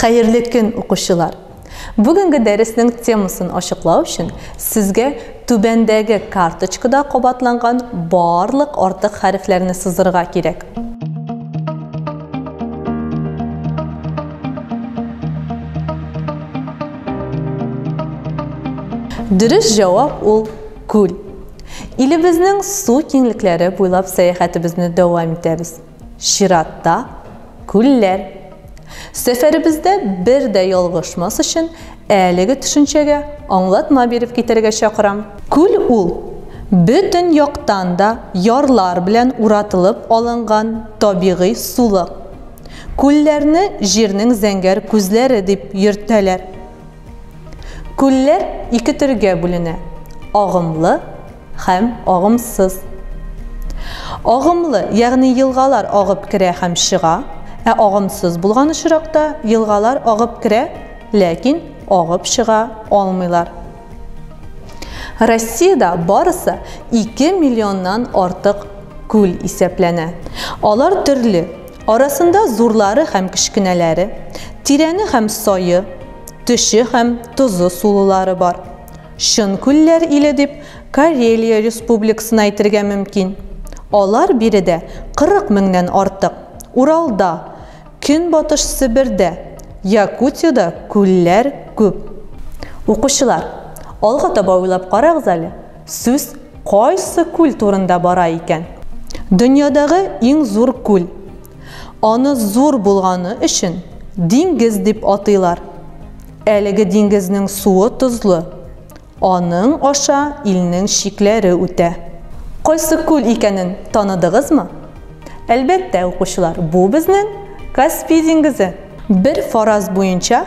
Xayrli kun o'quvchilar. Bugungi darsning temasini oshliqlash uchun sizga tubandagi kartochkada qobotlangan barliq ortiq harflarni sizirga kerak. Dürüst javob ul ko'l. Ilibizning suv kengliklari bo'ylab sayohatimizni davom etamiz. Shiratda ko'llar. Seferimizde bir de yolg'ishmas uchun әлеге tushunchaga anglatma berib ketarga chaqiram. Ko'l ul butun yoqdan da yorlar bilan uratilib olingan tabiiy suvliq. Ko'llarni yerning zangar ko'zlari deb yuritalar. Ko'llar ikki turga bo'linadi: og'imli ham og'imsiz. Og'imli, ya'ni yilg'alar og'ib kira ham shiga, og'imsiz bo'lgan ishroqda yilg'alar og'ib kira, lekin og'ib shiga olmaylar. Rossiyada borisi 2 milliondan ortiq ko'l hisoblanadi. Ular turli, orasida zo'rlari ham kichkinalari, tirani ham soyi, tushi ham tuzli suvlari bor. Shun ko'llar ile deb Kareliya Respublikasini aytirga mumkin. Ular birida 40 mingdan ortiq, Uralda, Kunbotish Sibirda, Yakutiyada ko'llar ko'p. O'quvchilar, olg'a to'ba o'ylab qarag'zali. Siz qaysi ko'l turida bora ekan? Dunyodagi eng zo'r ko'l. Oni zo'r bo'lgani uchun dengiz deb ataylar. Әлеге dengizning suvi tuzli. Оның osha ilning shiklari o'ta. Qaysi ko'l ekanini tanidingizmi? Albatta o'quvchilar, bu bizning Kaspiy dengizi. Bir faraz bo'yicha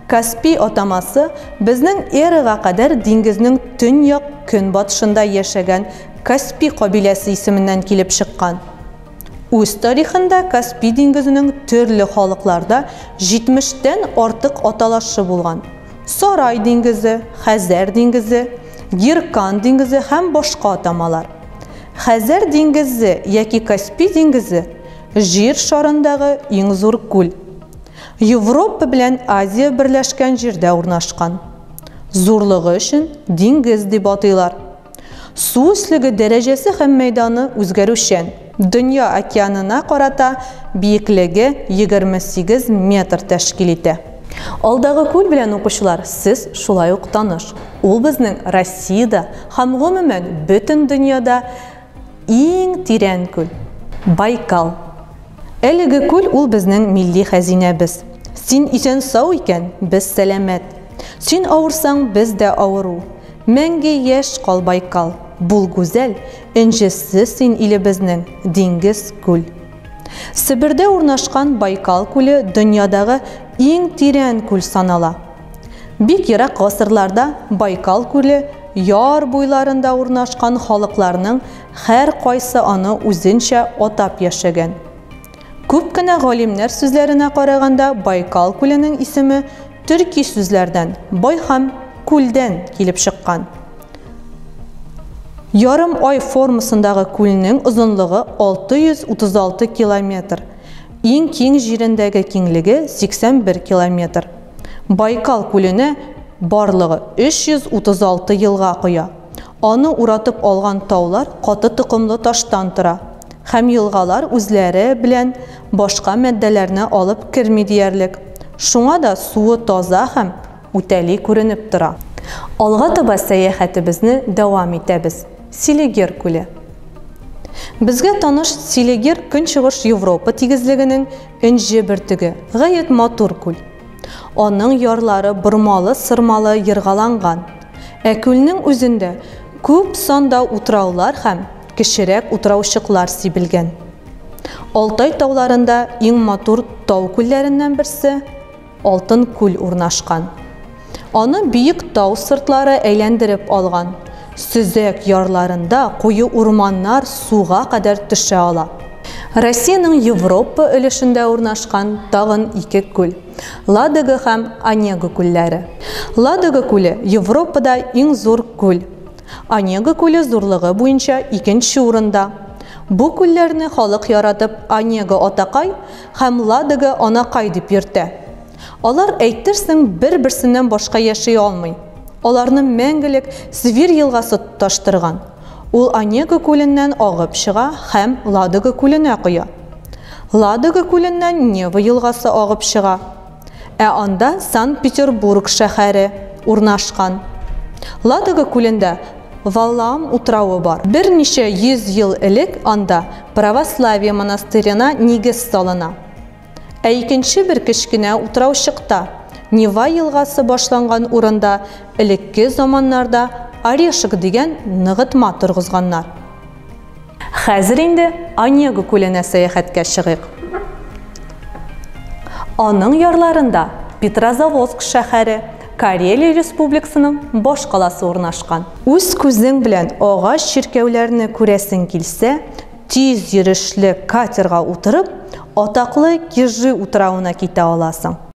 Kaspiy atamasi bizning eriga qadar dengizning tun-yoq kunbotishida yashagan Kaspiy qabilasi ismidan kelib chiqqan. O'z tarixida Kaspiy dengizining turli xalqlarda 70 dan ortiq atalashi bo'lgan. Saray dengizi, Xazar dengizi, Girkan dengizi ham boshqa atamalar. Xazar dengizi yoki Kaspiy dengizi yer sharindagi eng zo'r ko'l. Yevropa bilan Aziya birlashgan yerda o'rnashgan. Zo'rligi uchun dengiz deb ataylar. Suv ustligi darajasi ham maydoni o'zgaruvchan. Dunyo okeanina qarata biyikligi 28 metr tashkil etadi. Oldagi ko'l bilan o'quvchilar, siz shulay o'q tanish. U bizning Rossiyada ham umuman butun dunyoda eng teran ko'l. Baykal. Әлеге ko'l ул bizning milliy xazinamiz. Sen eson sog' ekan, biz salomat. Sen авырсаң, biz de авыру. Menga yash qol Baykal. Bul go'zal, injisi sen ile bizning dengiz ko'l. Sibirda o'rnashgan Baykal ko'li dunyodagi eng teran ko'l sanala. Bek yiroq asrlarda Baykal ko'li yor bo'ylarida o'rnashgan xalqlarning har qaysi uni o'zincha atab yashagan. Ko'pgina g'olimlar so'zlariga qaraganda Baykal ko'lining ismi turkiy so'zlardan boy ham ko'ldan kelib chiqqan. Yarım oy formasındagi ko'lning uzunligi 636 kilometr. Eng keng yerindagi kengligi 81 kilometr. Baykal ko'lini borlig'i 336 yilga qo'ya. Onu uratib olgan tog'lar qoti tiqimli toshdan tura. Ham yilg'alar o'zlari bilan boshqa moddalarni olib kirmaydi deyarlik. Shunga da suvi toza ham o'tali ko'rinib tura. Olg'a to'ba sayohatimizni davom etamiz. Siligir ko'li. Bizga tanish Siligir Kunchiqish Yevropa tegizligining inji bir tugi, g'ayat motor ko'l. Оның yorlari burmali, sirmali yirg'alangan. Ko'lning o'zida ko'p sonda o'tirovlar ham kishirak o'tirovchiqlar sebilgan. Oltoy tog'larida eng motor tog' ko'llaridan birisi Oltin ko'l o'rnashgan. Uni buyuk tog' sirtlari aylantirib olgan. Süzek yorlarında quyi o'rmonlar suvga qadar tusha ola. Rossiyaning Yevropa ulushida o'rnashgan tag'in ikki ko'l. Ladoga ham Onega ko'llari. Ladoga ko'li Yevropada eng zo'r ko'l. Onega ko'li zo'rligi bo'yicha ikkinchi o'rinda. Bu ko'llarni xalq yaratib Onega otaqay ham Ladoga onaqay deb yurdi. Алар әйтерсең бер-берсеннән башка яши алмый. Аларны мәңгелек Свир елгасы тоташтырган. Ул Онега күленнән агып чыга һәм Ладога күленә коя. Ладога күленнән Нева елгасы агып чыга. Анда Санкт-Петербург шәһәре урнашкан. Ладога күлендә Валаам утрауы бар. Берничә 100 ел элек анда православие монастырына нигез салына. Икенче бер кечкенә утрау чыкта. Нева елгасы башланган урында элекке заманнарда Орешек дигән ныгытма торгызганнар. Хәзер инде Онега күленә сәяхәткә чыгыйк. Аның ярларында Петрозаводск шәһәре, Карелия Республикасының баш каласы урнашкан. Үз күзең белән агач чиркәүләрне күрәсең килсә, тиз йөрешле катерга утырып, атаклы Кижи утрауына китә аласың.